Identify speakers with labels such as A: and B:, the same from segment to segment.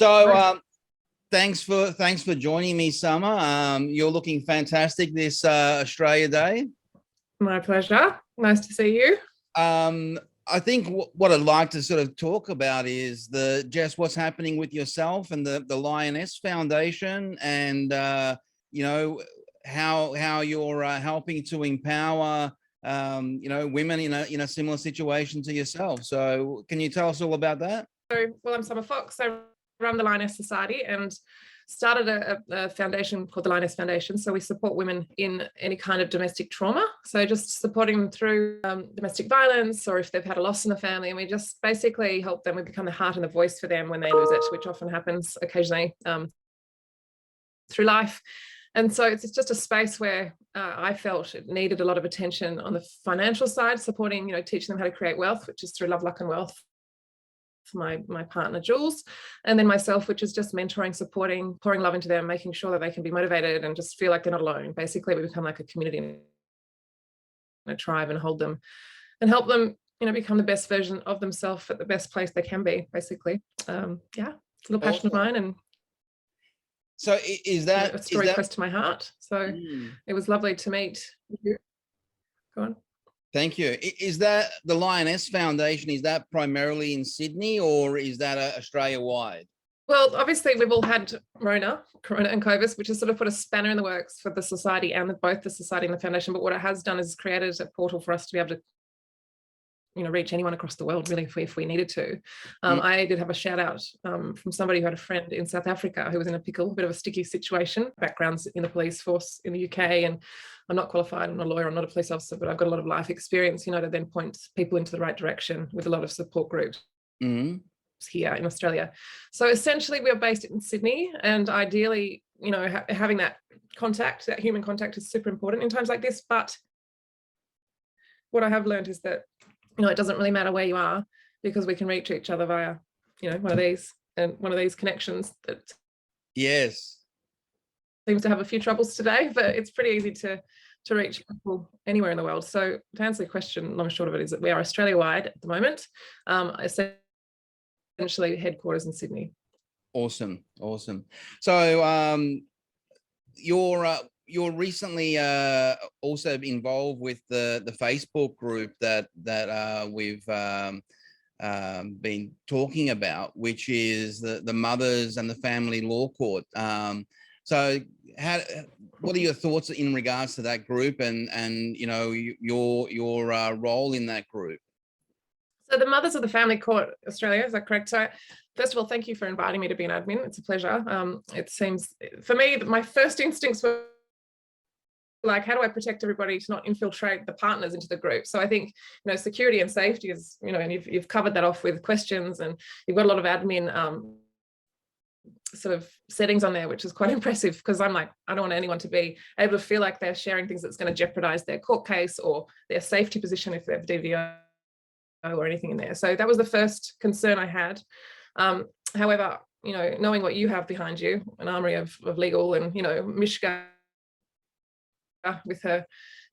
A: So thanks for joining me, Summer. You're looking fantastic this Australia Day.
B: My pleasure. Nice to see you.
A: I think what I'd like to sort of talk about is just what's happening with yourself and the Lioness Foundation, and you know, how you're helping to empower you know, women in a similar situation to yourself. So can you tell us all about that?
B: So, well, I'm Summer Fox. I run the Lioness Society and started a foundation called the Lioness Foundation. So we support women in any kind of domestic trauma. So just supporting them through domestic violence, or if they've had a loss in the family, and we just basically help them. We become the heart and the voice for them when they lose it, which often happens occasionally through life. And so it's just a space where I felt it needed a lot of attention on the financial side, supporting, you know, teaching them how to create wealth, which is through Love, Luck and Wealth, for my partner Jules, and then myself, which is just mentoring, supporting, pouring love into them, making sure that they can be motivated and just feel like they're not alone. Basically, we become like a community and a tribe, and hold them and help them, you know, become the best version of themselves at the best place they can be, basically. Yeah, it's a little passion of mine. And
A: so is that
B: a story close to my heart. So it was lovely to meet you. Go on.
A: Thank you. Is that the Lioness Foundation, is that primarily in Sydney, or is that Australia-wide?
B: Well, obviously we've all had Corona and COVID, which has sort of put a spanner in the works for the society, and both the society and the foundation. But what it has done is created a portal for us to be able to, you know, reach anyone across the world, really, if we needed to. I did have a shout out from somebody who had a friend in South Africa who was in a pickle, a bit of a sticky situation, backgrounds in the police force in the UK. And I'm not qualified, I'm not a lawyer, I'm not a police officer, but I've got a lot of life experience, you know, to then point people into the right direction with a lot of support groups here in Australia. So essentially we're based in Sydney, and ideally, you know, having that contact, that human contact, is super important in times like this. But what I have learned is that, you know, it doesn't really matter where you are, because we can reach each other via, you know, one of these connections that seems to have a few troubles today, but it's pretty easy to reach people anywhere in the world. So to answer your question, long and short of it is that we are Australia-wide at the moment, essentially headquarters in Sydney.
A: Awesome. So you're recently also involved with the Facebook group that we've been talking about, which is the Mothers and the Family Law Court. So what are your thoughts in regards to that group, and you know, your role in that group?
B: So the Mothers of the Family Court Australia, is that correct? So first of all, thank you for inviting me to be an admin. It's a pleasure. It seems, for me, my first instincts were like, how do I protect everybody to not infiltrate the partners into the group? So I think, you know, security and safety is, you know, and you've covered that off with questions, and you've got a lot of admin sort of settings on there, which is quite impressive, because I'm like, I don't want anyone to be able to feel like they're sharing things that's going to jeopardize their court case or their safety position if they have DVO or anything in there. So that was the first concern I had. However, you know, knowing what you have behind you, an armory of legal, and, you know, Mishka with her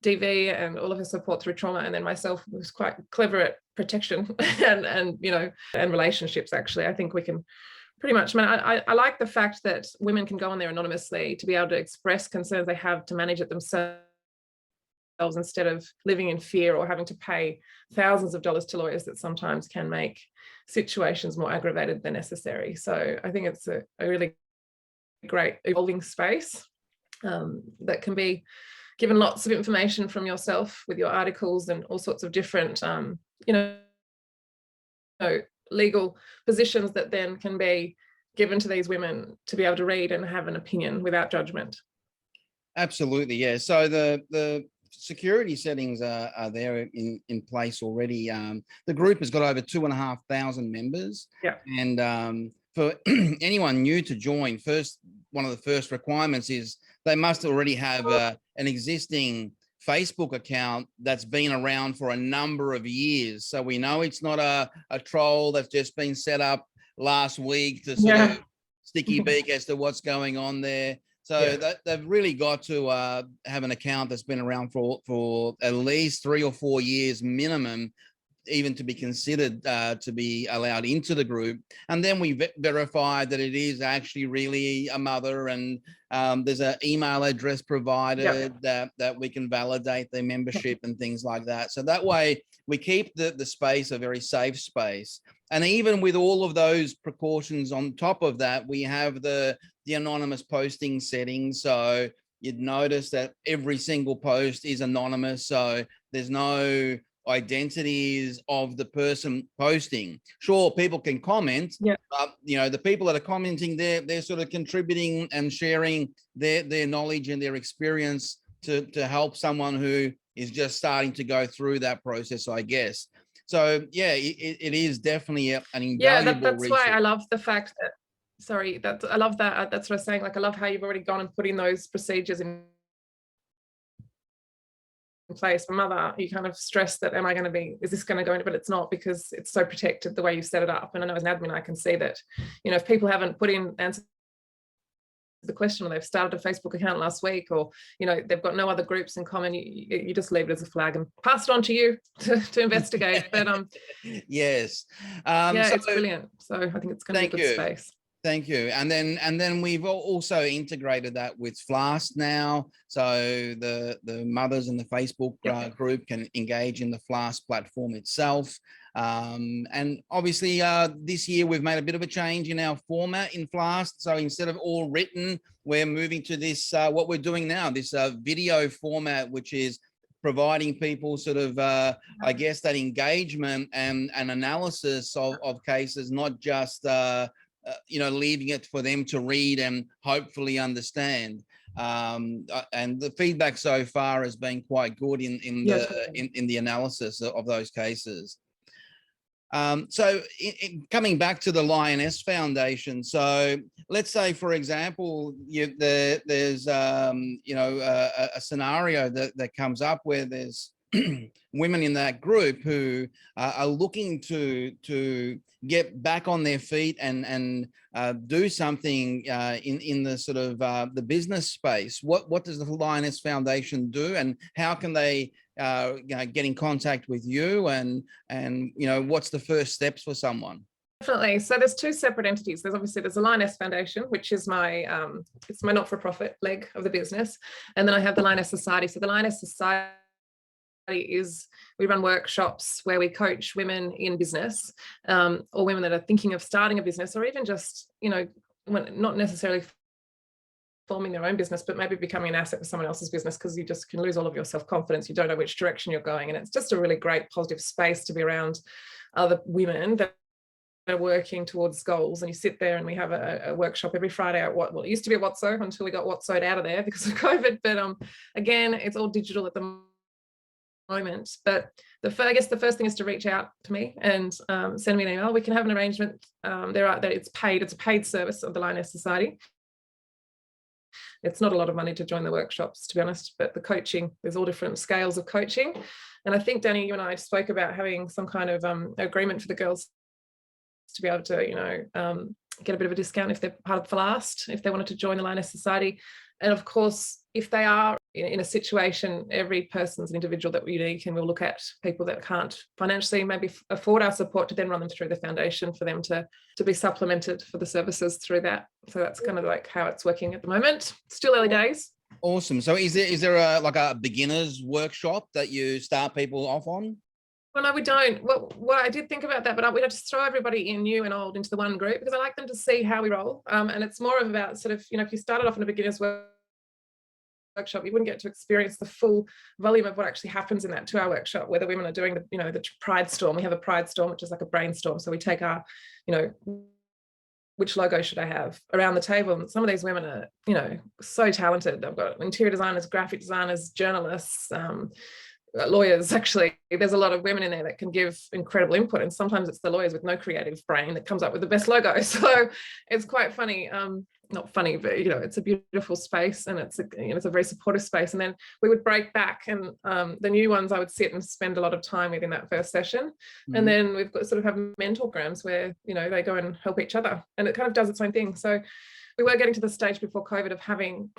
B: DV and all of her support through trauma, and then myself was quite clever at protection and you know, and relationships. Actually, I think we can pretty much, I like the fact that women can go on there anonymously to be able to express concerns they have, to manage it themselves, instead of living in fear or having to pay thousands of dollars to lawyers that sometimes can make situations more aggravated than necessary. So I think it's a really great evolving space that can be given lots of information from yourself with your articles and all sorts of different, you know, legal positions that then can be given to these women to be able to read and have an opinion without judgment.
A: Absolutely, yeah. So the security settings are there in place already. The group has got over 2,500 members.
B: Yeah.
A: And for anyone new to join, one of the first requirements is they must already have an existing Facebook account that's been around for a number of years. So we know it's not a troll that's just been set up last week to sort of sticky beak as to what's going on there. So they've really got to have an account that's been around for at least 3 or 4 years minimum, even to be considered to be allowed into the group. And then we verify that it is actually really a mother, and there's an email address provided that we can validate their membership and things like that. So that way we keep the space a very safe space. And even with all of those precautions on top of that, we have the anonymous posting settings. So you'd notice that every single post is anonymous. So there's no identities of the person posting. Sure, people can comment. You know, the people that are commenting, they're sort of contributing and sharing their knowledge and their experience to help someone who is just starting to go through that process, I guess. So yeah, it is definitely an invaluable
B: that's
A: resource.
B: why I love the fact that, sorry, I love that. That's what I was saying. Like, I love how you've already gone and put in those procedures in place. For mother, you kind of stress that, is this going to go into, but it's not, because it's so protected the way you've set it up. And I know as an admin, I can see that, you know, if people haven't put in answers the question, or they've started a Facebook account last week, or, you know, they've got no other groups in common, you just leave it as a flag and pass it on to you to investigate. But
A: yes,
B: yeah, so it's brilliant. So I think it's going to be a good space.
A: Thank you. And then we've also integrated that with FLAST now. So the mothers in the Facebook group can engage in the FLAST platform itself. And obviously this year we've made a bit of a change in our format in FLAST. So instead of all written, we're moving to this, what we're doing now, this video format, which is providing people sort of, I guess, that engagement and analysis of cases, not just, you know, leaving it for them to read and hopefully understand. And the feedback so far has been quite good in the analysis of those cases. So coming back to the Lioness Foundation, so let's say, for example, there's you know, a scenario that comes up where there's women in that group who are looking to get back on their feet and do something in the sort of the business space. What does the Lioness Foundation do, and how can they you know, get in contact with you, and you know, what's the first steps for someone?
B: Definitely. So there's two separate entities. There's a Lioness Foundation, which is my it's my not-for-profit leg of the business, and then I have the Lioness Society. So the Lioness Society is, we run workshops where we coach women in business, or women that are thinking of starting a business, or even just, you know, not necessarily forming their own business, but maybe becoming an asset for someone else's business, because you just can lose all of your self-confidence. You don't know which direction you're going. And it's just a really great positive space to be around other women that are working towards goals. And you sit there, and we have a workshop every Friday at well, it used to be at Watso until we got Watso'd out of there because of COVID. But again, it's all digital at the moment. But I guess the first thing is to reach out to me and send me an email. We can have an arrangement. It's paid. It's a paid service of the Lioness Society. It's not a lot of money to join the workshops, to be honest, but the coaching, there's all different scales of coaching. And I think, Danny, you and I spoke about having some kind of agreement for the girls to be able to, you know, get a bit of a discount if they're part of FLAST, if they wanted to join the Lioness Society. And of course, if they are in a situation, every person's an individual that we're unique, and we'll look at people that can't financially maybe afford our support to then run them through the foundation for them to be supplemented for the services through that. So that's kind of like how it's working at the moment. Still early days. Awesome.
A: So is there like a beginners workshop that you start people off on?
B: Well, no, we don't. Well, I did think about that, but we just throw everybody in, new and old, into the one group, because I like them to see how we roll. And it's more of about sort of, you know, if you started off in a beginner's workshop, you wouldn't get to experience the full volume of what actually happens in that 2-hour workshop, where the women are doing the, you know, the pride storm. We have a pride storm, which is like a brainstorm. So we take our, you know, which logo should I have around the table? And some of these women are, you know, so talented. I've got interior designers, graphic designers, journalists, lawyers. Actually, there's a lot of women in there that can give incredible input, and sometimes it's the lawyers with no creative brain that comes up with the best logo. So it's quite funny. not funny, but it's a beautiful space, and it's a very supportive space. And then we would break back, and the new ones I would sit and spend a lot of time within that first session. And then we've got sort of have mentorgrams where they go and help each other, and it kind of does its own thing. So we were getting to the stage before COVID of having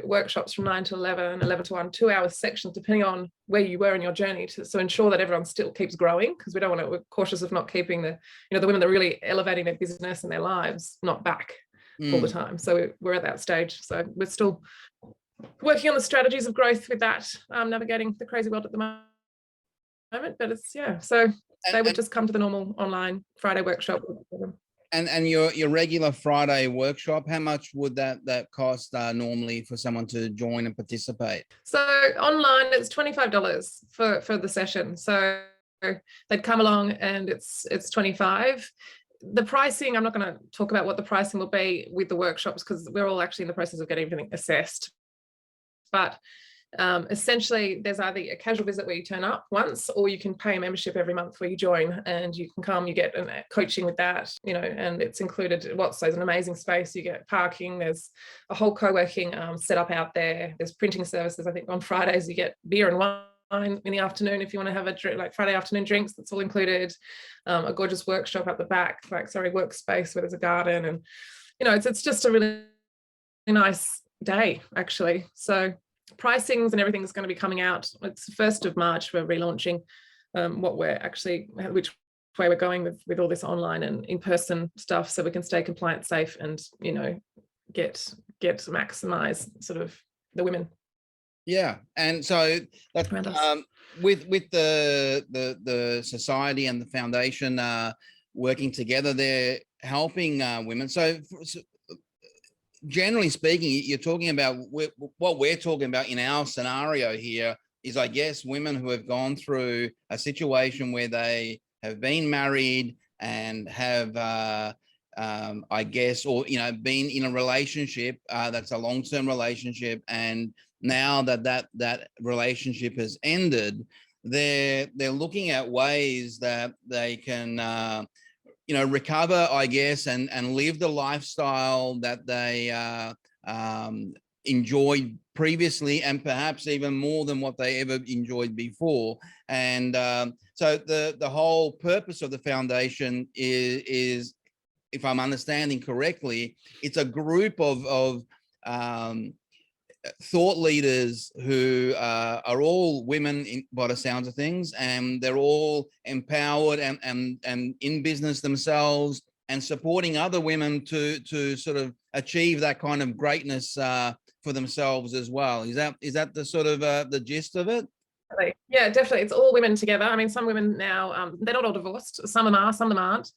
B: workshops from 9 to 11, 11 to 1, 2-hour sections, depending on where you were in your journey, to ensure that everyone still keeps growing, because we're cautious of not keeping the women that are really elevating their business and their lives not back all the time. So we're at that stage. So we're still working on the strategies of growth with that, navigating the crazy world at the moment. But it's, so they would just come to the normal online Friday workshop.
A: And your regular Friday workshop, how much would that cost normally for someone to join and participate?
B: So online, it's $25 for the session. So they'd come along, and it's $25. The pricing, I'm not going to talk about what the pricing will be with the workshops, because we're all actually in the process of getting everything assessed. But essentially, there's either a casual visit where you turn up once, or you can pay a membership every month where you join, and you can come, you get coaching with that, and it's included. So it's an amazing space. You get parking, there's a whole co-working set up out there, there's printing services. I think on Fridays you get beer and wine in the afternoon if you want to have a drink, like Friday afternoon drinks. That's all included. A gorgeous workshop at the back, workspace where there's a garden, and it's just a really nice day actually. So pricings and everything is going to be coming out. It's the 1st of March. We're relaunching which way we're going with all this online and in-person stuff, so we can stay compliant safe and get to maximize sort of the women.
A: Yeah, and so that's with the society and the foundation working together, they're helping women. So generally speaking, you're talking about what we're talking about in our scenario here is, I guess, women who have gone through a situation where they have been married and have I guess, or been in a relationship that's a long-term relationship, and now that relationship has ended, they're looking at ways that they can recover, I guess, and live the lifestyle that they enjoyed previously, and perhaps even more than what they ever enjoyed before. And so the whole purpose of the foundation is, if I'm understanding correctly, it's a group of thought leaders who are all women by the sounds of things, and they're all empowered and in business themselves, and supporting other women to sort of achieve that kind of greatness for themselves as well. Is that the sort of the gist of it?
B: Yeah, definitely. It's all women together. I mean, some women now, they're not all divorced. Some of them are, some of them aren't.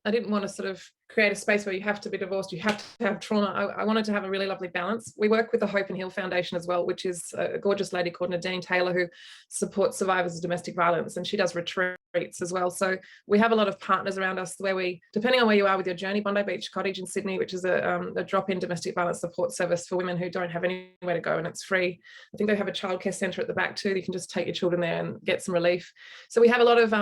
B: I didn't want to sort of create a space where you have to be divorced, you have to have trauma. I wanted to have a really lovely balance. We work with the Hope and Heal Foundation as well, which is a gorgeous lady called Nadine Taylor, who supports survivors of domestic violence, and she does retreats as well. So we have a lot of partners around us where we, depending on where you are with your journey, Bondi Beach Cottage in Sydney, which is a drop-in domestic violence support service for women who don't have anywhere to go, and it's free. I think they have a childcare centre at the back too. You can just take your children there and get some relief. So we have a lot of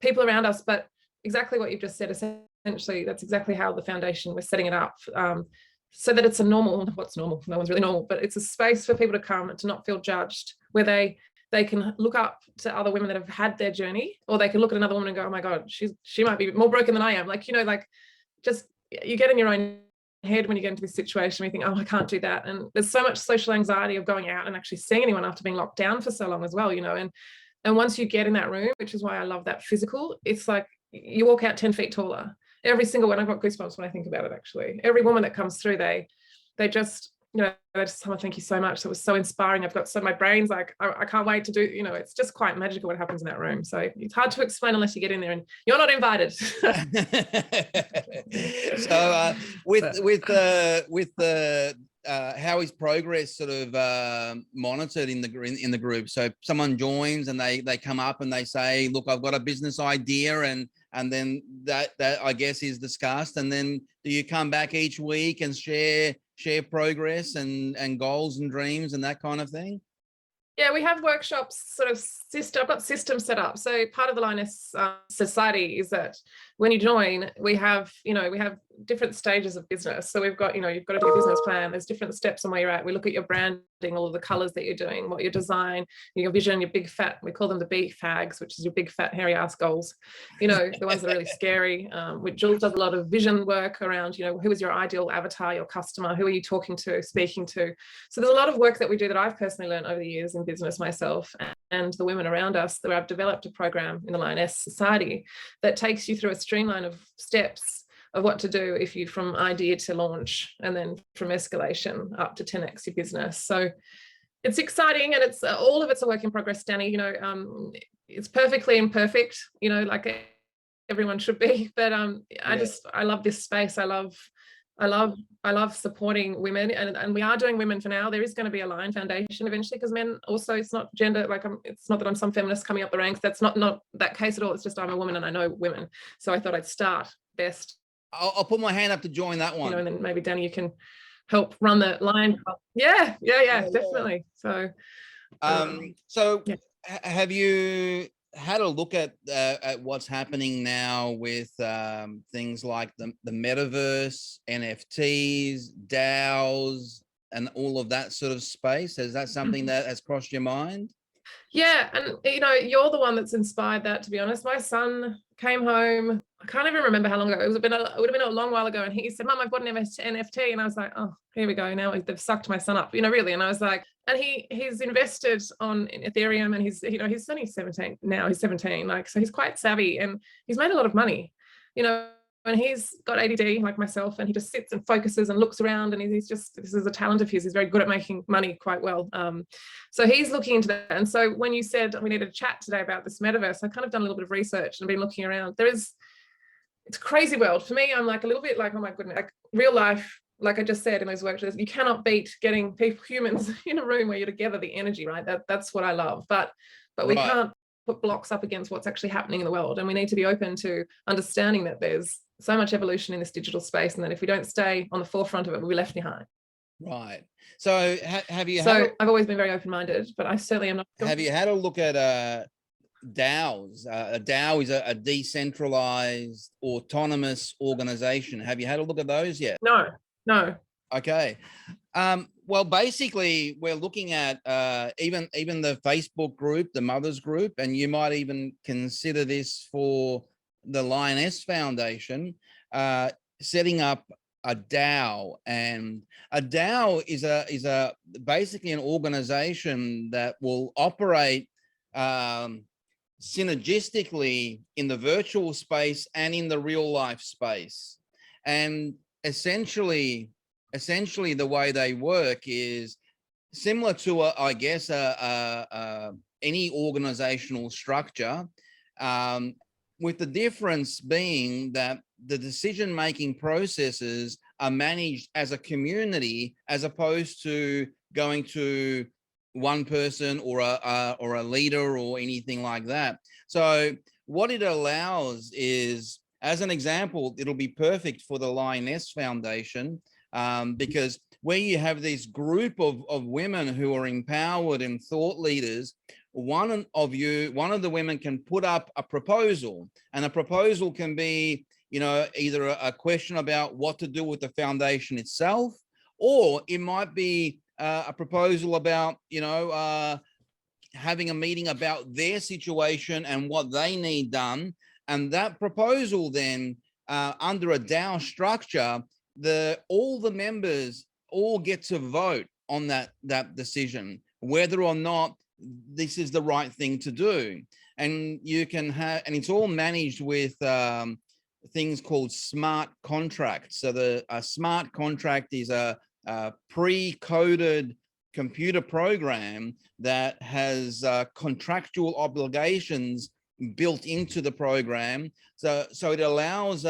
B: people around us, but exactly what you've just said, essentially, that's exactly how the foundation, we're setting it up so that it's a normal, what's normal? No one's really normal, but it's a space for people to come to not feel judged, where they can look up to other women that have had their journey, or they can look at another woman and go, oh my God, she might be more broken than I am. Like, just you get in your own head when you get into this situation, you think, oh, I can't do that. And there's so much social anxiety of going out and actually seeing anyone after being locked down for so long as well, and once you get in that room, which is why I love that physical, it's like you walk out 10 feet taller. Every single one, I've got goosebumps when I think about it, actually. Every woman that comes through, they just, they just, oh, thank you so much. That was so inspiring. My brain's like, I can't wait to do, it's just quite magical what happens in that room. So it's hard to explain unless you get in there, and you're not invited.
A: So with the how is progress sort of monitored in the group? So someone joins and they come up and they say, look, I've got a business idea, and then that I guess is discussed, and then do you come back each week and share progress and goals and dreams and that kind of thing?
B: Yeah, we have workshops sort of I've got systems set up. So part of the Lioness Society is that when you join, we have different stages of business. So we've got, you've got to do your business plan. There's different steps on where you're at. We look at your branding, all of the colors that you're doing, what your design, your vision, your big fat, we call them the BFAGs, which is your big fat hairy ass goals, the ones that are really scary. Which Jules does a lot of vision work around, who is your ideal avatar, your customer, who are you talking to, speaking to. So there's a lot of work that we do that I've personally learned over the years in business myself and the women around us, that I've developed a program in the Lioness Society that takes you through a streamline of steps of what to do if you from idea to launch, and then from escalation up to 10x your business. So it's exciting, and it's all of it's a work in progress, Danny. It's perfectly imperfect, like everyone should be, but I love this space. I love supporting women, and we are doing women for now. There is going to be a Lion Foundation eventually, because men also, it's not gender, like it's not that I'm some feminist coming up the ranks. That's not that case at all. It's just I'm a woman and I know women. So I thought I'd start best.
A: I'll put my hand up to join that one.
B: And then maybe Danny, you can help run the Lion. Yeah, definitely. So,
A: have you had a look at what's happening now with things like the Metaverse, NFTs, DAOs, and all of that sort of space? Is that something that has crossed your mind?
B: Yeah, and you're the one that's inspired that, to be honest. My son came home, I can't even remember how long ago. It would have been a long while ago, and he said, "Mum, I've got an NFT," and I was like, "Oh, here we go. Now they've sucked my son up," really. And I was like, and he's invested in Ethereum, and he's only 17 now. He's 17, so he's quite savvy, and he's made a lot of money, and he's got ADD like myself, and he just sits and focuses and looks around, and this is a talent of his. He's very good at making money quite well. So he's looking into that. And so when you said we needed to chat today about this Metaverse, I kind of done a little bit of research and been looking around. It's a crazy world. For me, I'm like a little bit like, oh my goodness, like real life, like I just said in those workshops, you cannot beat getting humans in a room where you're together, the energy, right? That's what I love. But we can't put blocks up against what's actually happening in the world. And we need to be open to understanding that there's so much evolution in this digital space, and that if we don't stay on the forefront of it, we'll be left behind.
A: Right. So have you?
B: I've always been very open-minded, but I certainly am not.
A: Have you had a look at DAOs? A DAO is a decentralized autonomous organization. Have you had a look at those yet?
B: No.
A: Okay. Well, basically, we're looking at even the Facebook group, the Mothers Group, and you might even consider this for the Lioness Foundation, setting up a DAO. And a DAO is basically an organization that will operate synergistically in the virtual space and in the real life space. And essentially the way they work is similar to any organizational structure, with the difference being that the decision-making processes are managed as a community, as opposed to going to one person or a leader or anything like that. So what it allows is, as an example, it'll be perfect for the Lioness Foundation, because where you have this group of women who are empowered and thought leaders, one of the women can put up a proposal, and a proposal can be, either a question about what to do with the foundation itself, or it might be a proposal about, having a meeting about their situation and what they need done. And that proposal then, under a DAO structure, all the members all get to vote on that decision, whether or not this is the right thing to do. And you can have, and it's all managed with things called smart contracts. So a smart contract is a pre-coded computer program that has contractual obligations built into the program. So it allows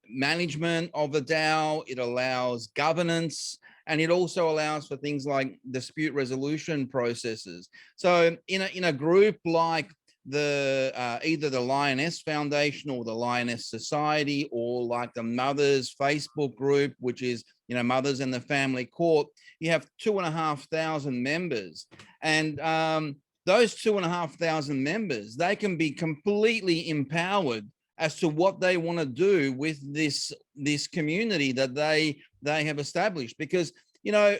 A: management of the DAO, it allows governance, and it also allows for things like dispute resolution processes. So in a group like either the Lioness Foundation or the Lioness Society, or like the Mothers Facebook group, which is, you know, Mothers and the Family Court, you have 2,500 members. And those 2,500 members, they can be completely empowered as to what they want to do with this community that they have established. Because, you know,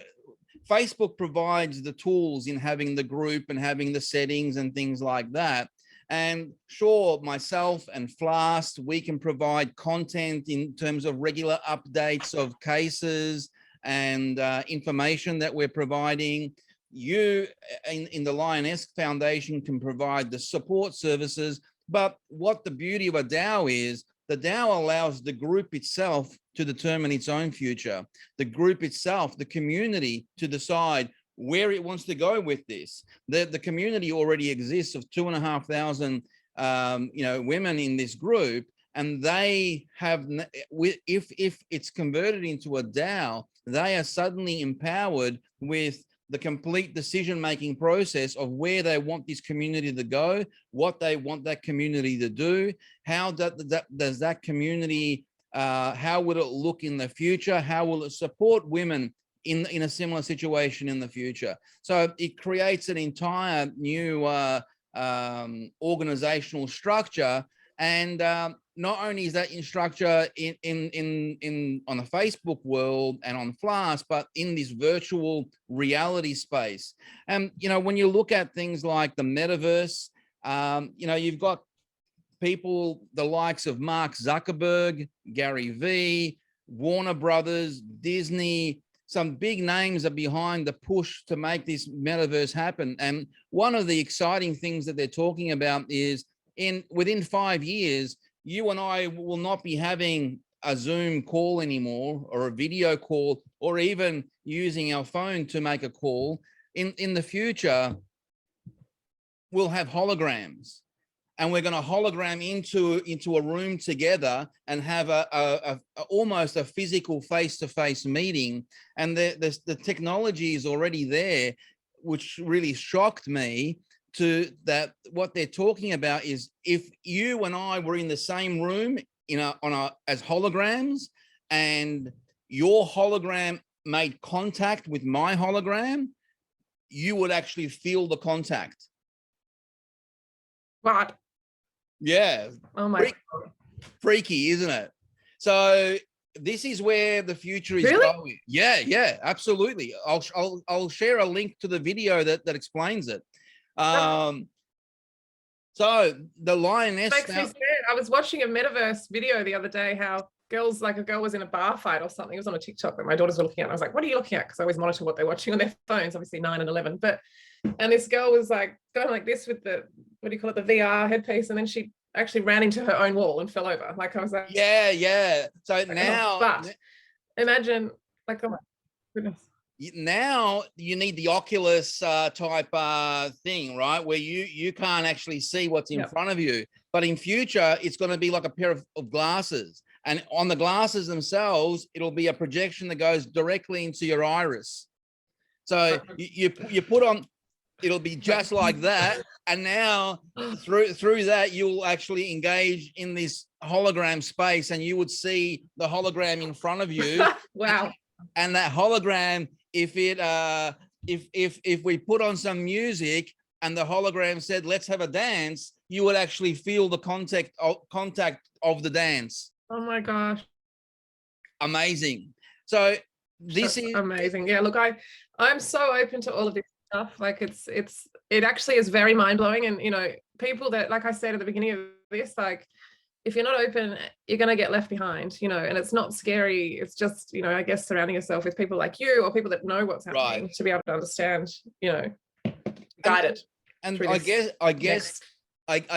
A: Facebook provides the tools in having the group and having the settings and things like that. And sure, myself and FLAST, we can provide content in terms of regular updates of cases and information that we're providing. You in the Lioness Foundation can provide the support services. But what the beauty of a DAO is, the DAO allows the group itself to determine its own future. The group itself, the community, to decide where it wants to go with this. The community already exists of 2,500 you know, women in this group, and they have, if it's converted into a DAO, they are suddenly empowered with the complete decision-making process of where they want this community to go, what they want that community to do, how does that community, how would it look in the future, how will it support women in a similar situation in the future. So it creates an entire new organizational structure. And not only is that in structure on the Facebook world and on FLAST, but in this virtual reality space. And, you know, when you look at things like the Metaverse, you know, you've got people, the likes of Mark Zuckerberg, Gary Vee, Warner Brothers, Disney. Some big names are behind the push to make this Metaverse happen. And one of the exciting things that they're talking about is within 5 years, you and I will not be having a Zoom call anymore, or a video call, or even using our phone to make a call. In the future, we'll have holograms, and we're going to hologram into a room together and have almost a physical face-to-face meeting. And the technology is already there, which really shocked me. What they're talking about is, if you and I were in the same room as holograms, and your hologram made contact with my hologram, you would actually feel the contact.
B: What?
A: Yeah.
B: Oh my God.
A: Freaky, isn't it? So this is where the future is going. Yeah, absolutely. I'll share a link to the video that explains it. So the Lioness
B: makes me scared. I was watching a Metaverse video the other day, how girls, like a girl was in a bar fight or something. It was on a TikTok that my daughters were looking at. I was like, what are you looking at? Because I always monitor what they're watching on their phones, obviously 9 and 11. And this girl was like going like this with the, what do you call it, the VR headpiece, and then she actually ran into her own wall and fell over. Like, I was like,
A: yeah. So
B: like,
A: now,
B: but imagine, like, oh my goodness.
A: Now you need the Oculus type thing, right? Where you can't actually see what's in front of you. But in future, it's going to be like a pair of glasses. And on the glasses themselves, it'll be a projection that goes directly into your iris. So you put on, it'll be just like that. And now through that, you'll actually engage in this hologram space, and you would see the hologram in front of you.
B: Wow.
A: And that hologram, if we put on some music and the hologram said, let's have a dance, you would actually feel the contact of the dance.
B: Oh my gosh.
A: Amazing. So this is
B: amazing. Yeah, look, I'm so open to all of this stuff. Like, it actually is very mind-blowing. And, you know, people that, like I said at the beginning of this, like, if you're not open, you're going to get left behind, you know, and it's not scary. It's just, you know, I guess surrounding yourself with people like you, or people that know what's happening, to be able to understand, you know, guided.
A: And I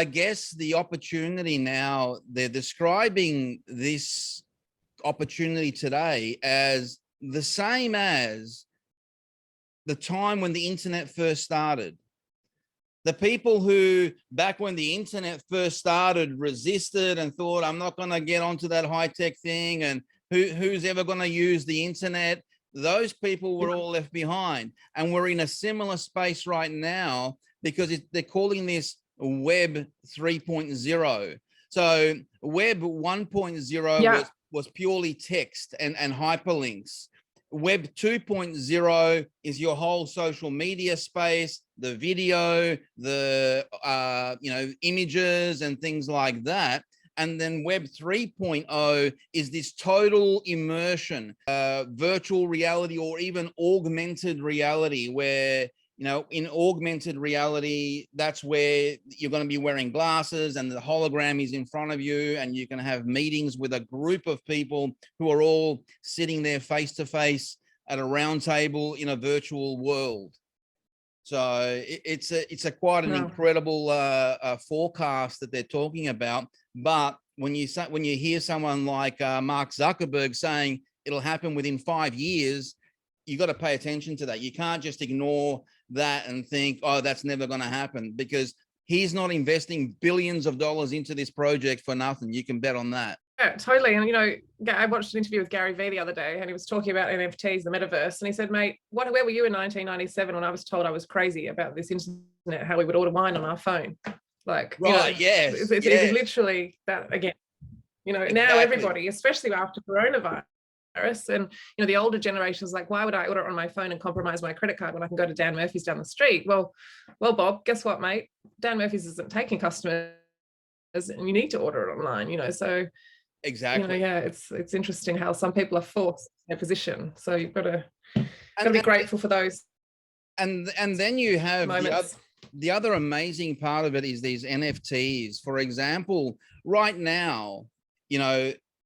A: guess the opportunity now, they're describing this opportunity today as the same as the time when the internet first started. The people who, back when the internet first started, resisted and thought, I'm not going to get onto that high-tech thing, and who's ever going to use the internet? Those people were all left behind. And we're in a similar space right now, because they're calling this Web 3.0. So Web 1.0 was purely text and hyperlinks. Web 2.0 is your whole social media space, the video, the images and things like that. And then Web 3.0 is this total immersion, virtual reality, or even augmented reality, where, in augmented reality, that's where you're going to be wearing glasses and the hologram is in front of you, and you can have meetings with a group of people who are all sitting there face to face at a round table in a virtual world. So it's a quite an incredible forecast that they're talking about. But when you hear someone like Mark Zuckerberg saying it'll happen within 5 years, you got to pay attention to that. You can't just ignore that and think, oh, that's never going to happen, because he's not investing billions of dollars into this project for nothing. You can bet on that.
B: Yeah, totally. And, I watched an interview with Gary Vee the other day, and he was talking about NFTs, the metaverse. And he said, mate, where were you in 1997 when I was told I was crazy about this internet, how we would order wine on our phone? Like,
A: right, yes.
B: It's literally that again. Exactly. Now everybody, especially after coronavirus, and the older generations, like, why would I order it on my phone and compromise my credit card when I can go to Dan Murphy's down the street? Well, Bob, guess what, mate? Dan Murphy's isn't taking customers, and you need to order it online. So
A: exactly.
B: It's interesting how some people are forced in their position. So you've got to be grateful for those.
A: And then you have the other amazing part of it is these NFTs. For example, right now,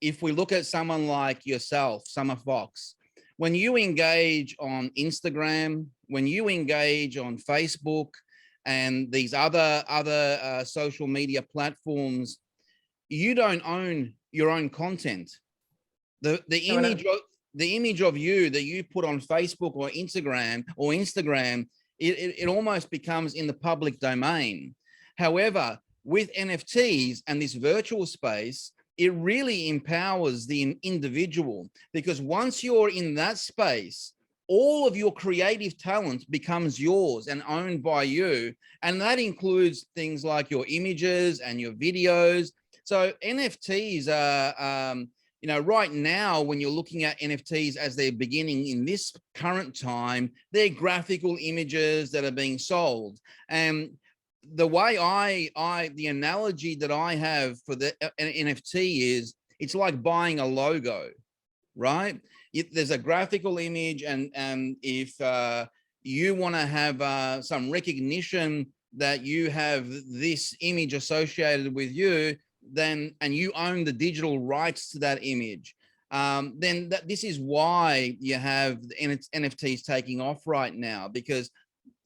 A: if we look at someone like yourself, Summer Fox, when you engage on Instagram, when you engage on Facebook and these other social media platforms, you don't own your own content. The image of you that you put on Facebook or Instagram, it almost becomes in the public domain. However, with NFTs and this virtual space, it really empowers the individual, because once you're in that space, all of your creative talent becomes yours and owned by you. And that includes things like your images and your videos. So NFTs are, right now, when you're looking at NFTs as they're beginning in this current time, they're graphical images that are being sold. And the way the analogy that I have for the NFT is, it's like buying a logo, right? There's a graphical image, and if you want to have some recognition that you have this image associated with you, and you own the digital rights to that image, then this is why you have NFTs taking off right now, because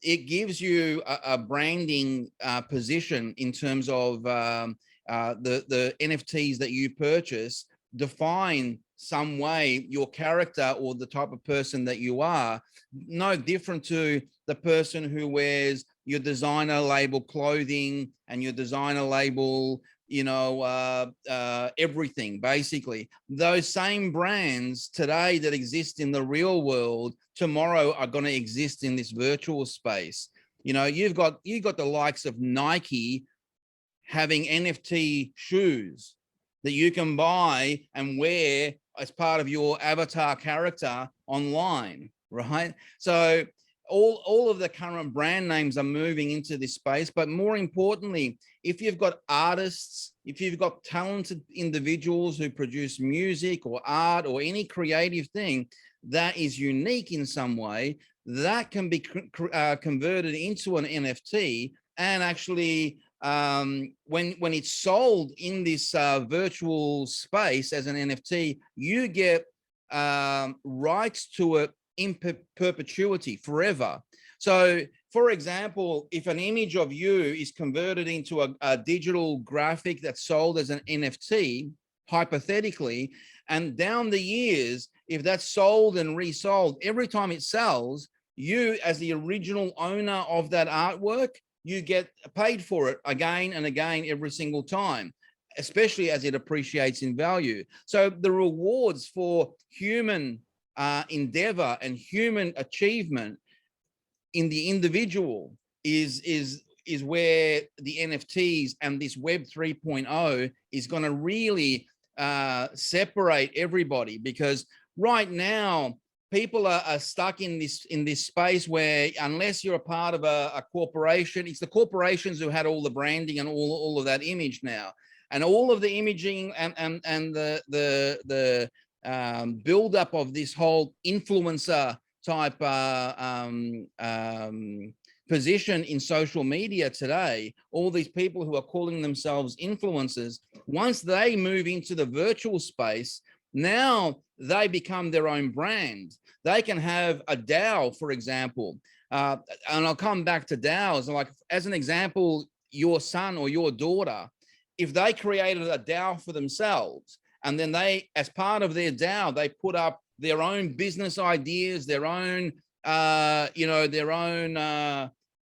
A: it gives you a branding position in terms of the NFTs that you purchase define some way your character or the type of person that you are. No different to the person who wears your designer label clothing and your designer label, everything. Basically, those same brands today that exist in the real world tomorrow are going to exist in this virtual space. You've got the likes of Nike having NFT shoes that you can buy and wear as part of your avatar character online, right? So all of the current brand names are moving into this space. But more importantly, if you've got artists, if you've got talented individuals who produce music or art or any creative thing that is unique in some way, that can be converted into an NFT. And actually, when it's sold in this virtual space as an NFT, you get rights to it in perpetuity, forever. So, for example, if an image of you is converted into a digital graphic that's sold as an NFT, hypothetically, and down the years, if that's sold and resold, every time it sells, you as the original owner of that artwork, you get paid for it again and again every single time, especially as it appreciates in value. So the rewards for human endeavor and human achievement in the individual is is where the NFTs and this Web 3.0 is going to really separate everybody, because right now people are stuck in this space where unless you're a part of a corporation, it's the corporations who had all the branding and all of that image now, and all of the imaging and the build up of this whole influencer type position in social media today. All these people who are calling themselves influencers, once they move into the virtual space, now they become their own brand. They can have a DAO, for example, and I'll come back to DAOs. Like, as an example, your son or your daughter, if they created a DAO for themselves, and then they, as part of their DAO, they put up their own business ideas, their own, their own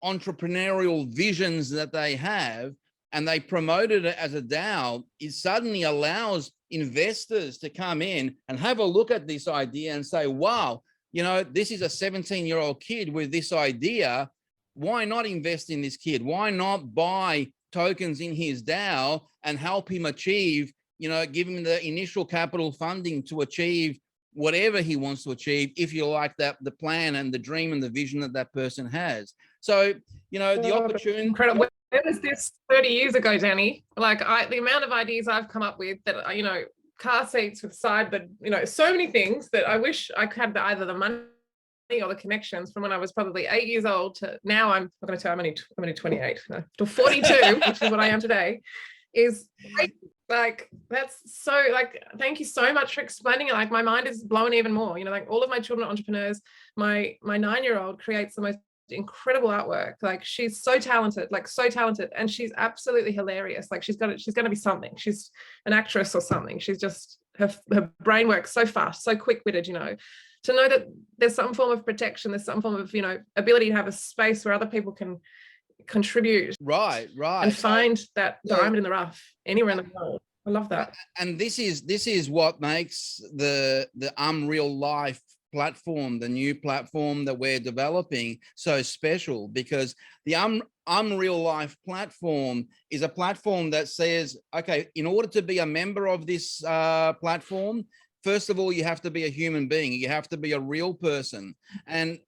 A: entrepreneurial visions that they have, and they promoted it as a DAO, it suddenly allows investors to come in and have a look at this idea and say, wow, this is a 17-year-old kid with this idea. Why not invest in this kid? Why not buy tokens in his DAO and help him achieve, give him the initial capital funding to achieve whatever he wants to achieve, if you like that, the plan and the dream and the vision that that person has. So, the opportunity.
B: Incredible. Where was this 30 years ago, Danny? Like, the amount of ideas I've come up with that, car seats with side, but, so many things that I wish I had either the money or the connections from when I was probably 8 years old to now. I'm not going to tell, I'm only 28 to 42, which is what I am today, is like, that's so, like, thank you so much for explaining it. Like, my mind is blown even more. Like, all of my children are entrepreneurs. My 9-year-old creates the most incredible artwork. Like, she's so talented, and she's absolutely hilarious. Like, she's going to be something. She's an actress or something. She's just, her brain works so fast, so quick-witted, to know that there's some form of protection, there's some form of, ability to have a space where other people can contribute,
A: right,
B: and find that diamond in the rough anywhere in the world. I love that.
A: And this is what makes the IMREAL.LIFE platform, the new platform that we're developing, so special, because the IMREAL.LIFE platform is a platform that says, okay, in order to be a member of this platform, first of all, you have to be a human being. You have to be a real person. And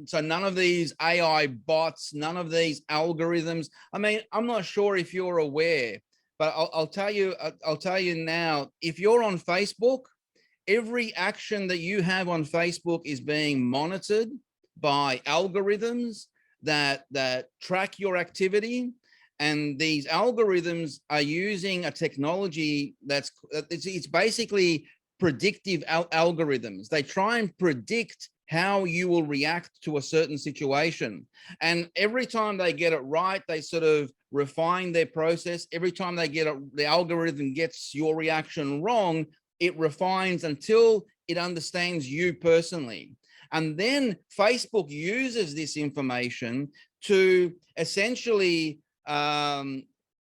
A: so none of these AI bots, none of these algorithms. I mean, I'm not sure if you're aware, but I'll tell you now, if you're on Facebook, every action that you have on Facebook is being monitored by algorithms that track your activity. And these algorithms are using a technology it's basically predictive algorithms. They try and predict how you will react to a certain situation. And every time they get it right, they sort of refine their process. Every time the algorithm gets your reaction wrong, it refines until it understands you personally. And then Facebook uses this information to essentially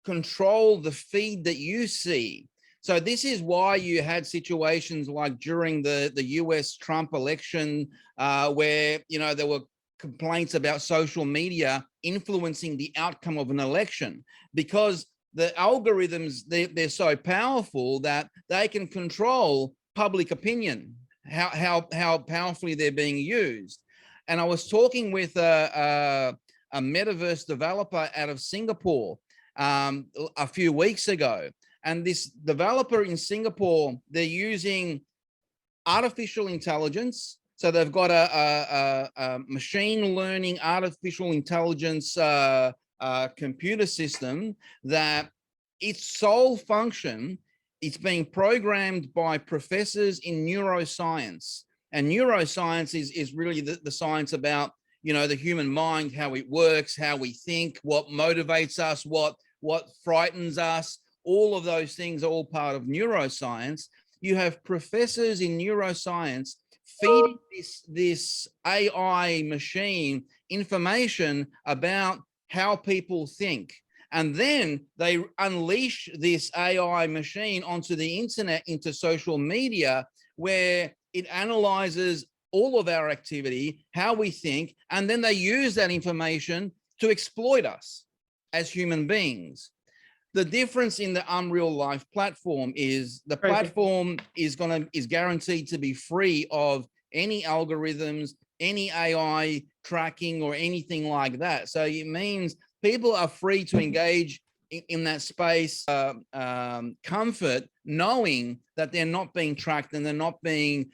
A: control the feed that you see. So this is why you had situations like during the US Trump election, where there were complaints about social media influencing the outcome of an election, because the algorithms, they're so powerful that they can control public opinion, how powerfully they're being used. And I was talking with a Metaverse developer out of Singapore a few weeks ago. And this developer in Singapore, they're using artificial intelligence. So they've got a machine learning artificial intelligence computer system that its sole function, it's being programmed by professors in neuroscience. And neuroscience is really the science about the human mind, how it works, how we think, what motivates us, what frightens us. All of those things are all part of neuroscience. You have professors in neuroscience feeding this AI machine information about how people think. And then they unleash this AI machine onto the internet, into social media, where it analyzes all of our activity, how we think, and then they use that information to exploit us as human beings. The difference in the IMREAL.LIFE platform is the platform is guaranteed to be free of any algorithms, any AI tracking or anything like that. So it means people are free to engage in that space, comfort, knowing that they're not being tracked and they're not being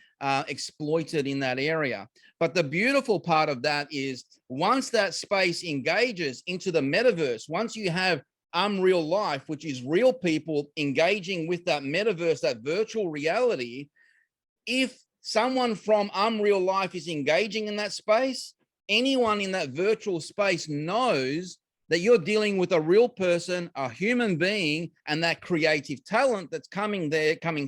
A: exploited in that area. But the beautiful part of that is once that space engages into the metaverse, once you have IMREAL.LIFE, which is real people engaging with that metaverse, that virtual reality, if someone from IMREAL.LIFE is engaging in that space, anyone in that virtual space knows that you're dealing with a real person, a human being, and that creative talent that's coming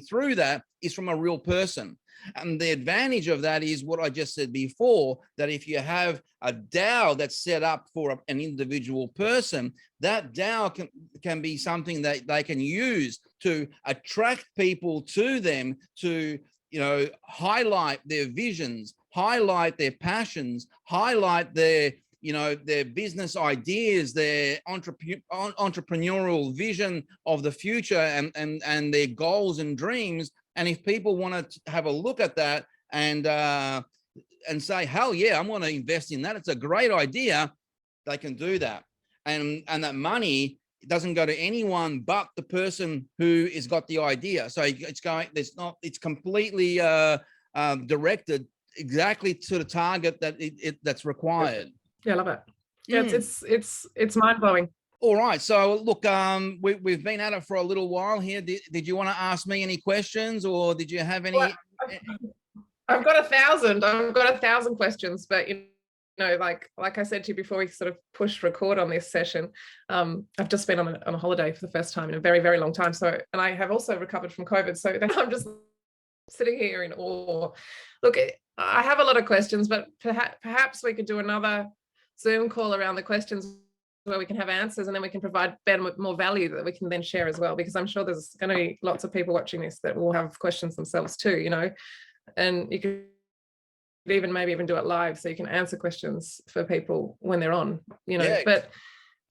A: through that is from a real person. And the advantage of that is what I just said before, that if you have a DAO that's set up for an individual person, that DAO can be something that they can use to attract people to them, to, you know, highlight their visions, highlight their passions, highlight their, you know, their business ideas, their entrepreneurial vision of the future, and their goals and dreams. And if people want to have a look at that and say, hell yeah, I'm going to invest in that, it's a great idea, they can do that. And that money doesn't go to anyone but the person who has got the idea. So it's completely directed exactly to the target that that's required.
B: Yeah, I love it. Yeah, it's mind-blowing.
A: All right, so look, we've been at it for a little while here. Did you want to ask me any questions, or did you have any?
B: Well, I've got 1,000. I've got 1,000 questions, but you know, like I said to you before we sort of pushed record on this session, I've just been on a holiday for the first time in a very, very long time. So, and I have also recovered from COVID. So then I'm just sitting here in awe. Look, I have a lot of questions, but perhaps we could do another Zoom call around the questions where we can have answers, and then we can provide Ben with more value that we can then share as well, because I'm sure there's going to be lots of people watching this that will have questions themselves too, you know, and you could maybe even do it live so you can answer questions for people when they're on, you know. Yeah. But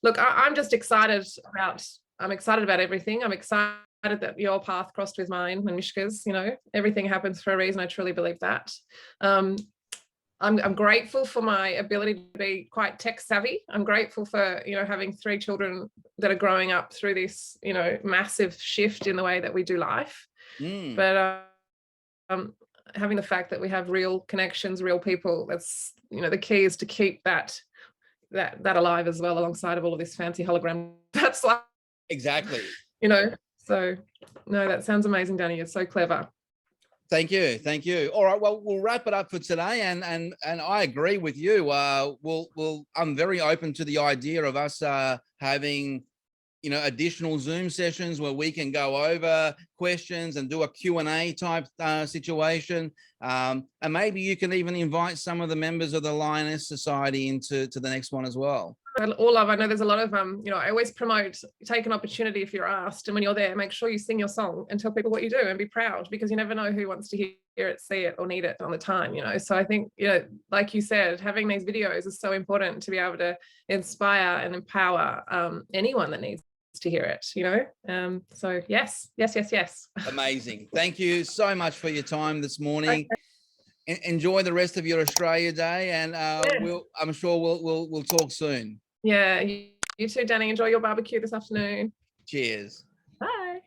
B: look, I'm just excited about everything. I'm excited that your path crossed with mine and Mishka's, you know, everything happens for a reason. I truly believe that. I'm grateful for my ability to be quite tech savvy. I'm grateful for, you know, having 3 children that are growing up through this, you know, massive shift in the way that we do life. But having the fact that we have real connections, real people, that's, you know, the key is to keep that alive as well, alongside of all of this fancy hologram. That's like,
A: exactly, you
B: know, so no, that sounds amazing, Danny. You're so clever.
A: Thank you. Thank you. All right. Well, we'll wrap it up for today. And I agree with you. I'm very open to the idea of us having, you know, additional Zoom sessions where we can go over questions and do a Q&A type situation. And maybe you can even invite some of the members of the Lioness Society into the next one as well.
B: I know there's a lot of, you know, I always promote, take an opportunity if you're asked, and when you're there, make sure you sing your song and tell people what you do and be proud, because you never know who wants to hear it, see it, or need it on the time, you know. So I think, you know, like you said, having these videos is so important to be able to inspire and empower anyone that needs to hear it, you know. So yes.
A: Amazing. Thank you so much for your time this morning. Okay. Enjoy the rest of your Australia Day, and I'm sure we'll talk soon.
B: Yeah, you too, Danny. Enjoy your barbecue this afternoon.
A: Cheers.
B: Bye.